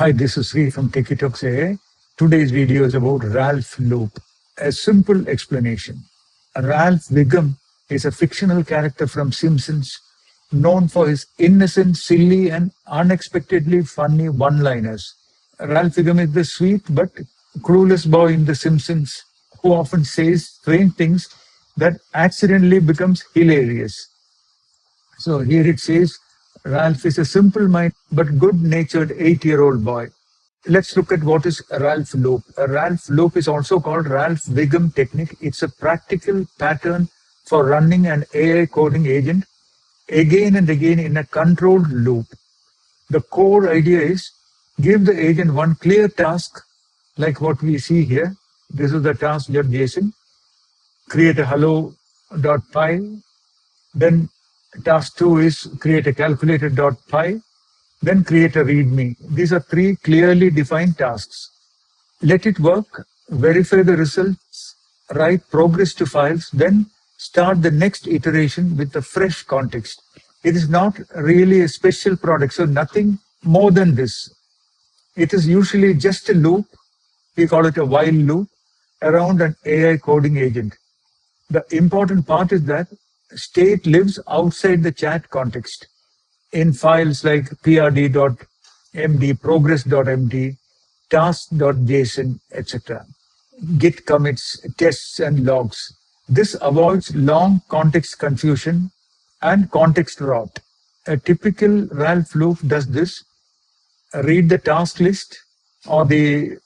Hi, this is Sri from TechieTalksAI. Today's video is about Ralph Loop. A simple explanation. Ralph Wiggum is a fictional character from Simpsons known for his innocent, silly, and unexpectedly funny one-liners. Ralph Wiggum is the sweet but clueless boy in The Simpsons who often says strange things that accidentally becomes hilarious. So here it says, Ralph is a simple-minded but good-natured 8-year-old boy. Let's look at what is a Ralph loop. A Ralph loop is also called Ralph Wiggum technique. It's a practical pattern for running an AI coding agent again and again in a controlled loop. The core idea is give the agent one clear task like what we see here. This is the tasks.json. Create a hello.py. Then task 2 is create a calculator.py. Then create a readme. These are 3 clearly defined tasks. Let it work, verify the results, write progress to files, then start the next iteration with a fresh context. It is not really a special product, so nothing more than this. It is usually just a loop, we call it a while loop, around an AI coding agent. The important part is that state lives outside the chat context in files like prd.md, progress.md, tasks.json, etc. Git commits, tests, and logs. This avoids long context confusion and context rot. A typical Ralph loop does this. Read the task list or the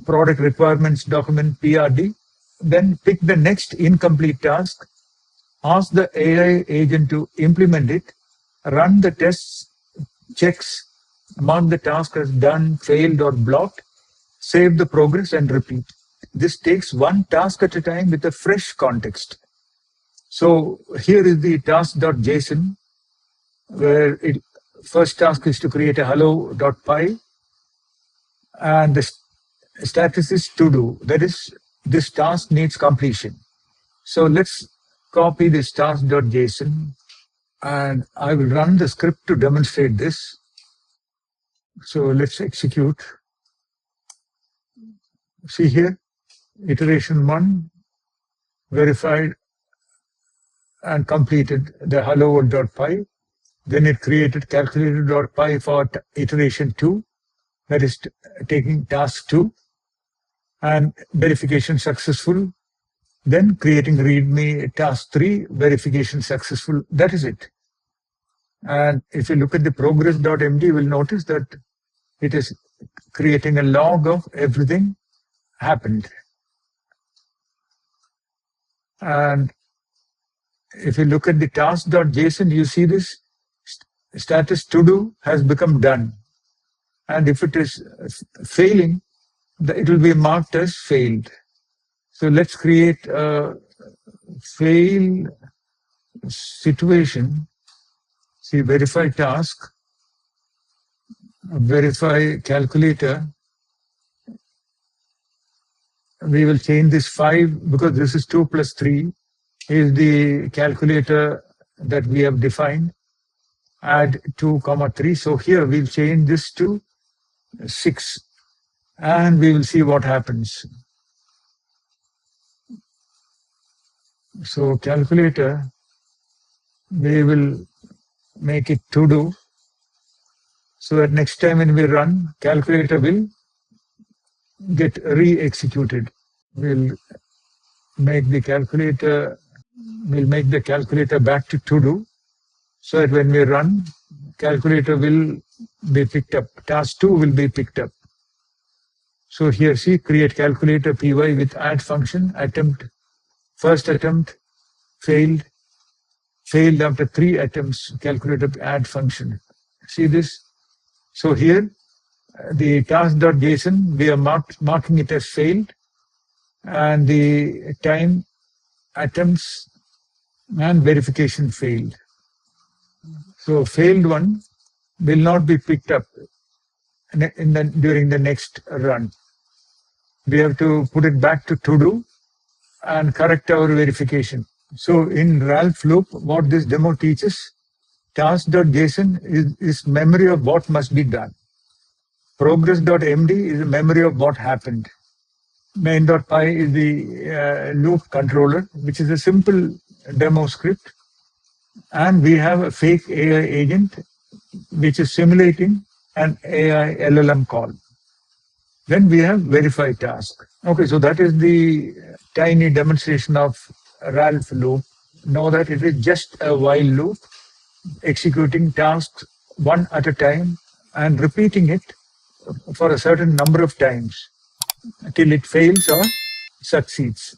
product requirements document PRD, then pick the next incomplete task, ask the AI agent to implement it, run the tests, checks, mark the task as done, failed, or blocked, save the progress, and repeat. This takes one task at a time with a fresh context. So here is the task.json, where first task is to create a hello.py, and the status is to do. That is, this task needs completion. So let's copy this task.json, and I will run the script to demonstrate this. So let's execute. See here, iteration 1, verified and completed the hello.py. Then it created calculator.py for iteration 2, that is taking task 2, and verification successful. Then creating readme task 3, verification successful. That is it. And if you look at the progress.md, you will notice that it is creating a log of everything happened. And if you look at the task.json, you see this status to do has become done. And if it is failing, it will be marked as failed. So let's create a fail situation. See, verify task, verify calculator. We will change this 5 because this is 2 plus 3 is the calculator that we have defined. Add 2, 3. So here we'll change this to 6 and we will see what happens. So calculator, we will make it to do, so that next time when we run, calculator will get re-executed. We'll make the calculator back to do, so that when we run, calculator will be picked up. Task 2 will be picked up. So here, see, create calculator py with add function, attempt, first attempt, failed after 3 attempts, calculator add function. See this? So here, the task.json, we are marking it as failed, and the time, attempts, and verification failed. So failed one will not be picked up during the next run. We have to put it back to do and correct our verification. So in Ralph loop, what this demo teaches, task.json is memory of what must be done. Progress.md is a memory of what happened. Main.py is the loop controller, which is a simple demo script. And we have a fake AI agent, which is simulating an AI LLM call. Then we have verify task. Okay, so that is the tiny demonstration of Ralph loop. Know that it is just a while loop, executing tasks one at a time and repeating it for a certain number of times till it fails or succeeds.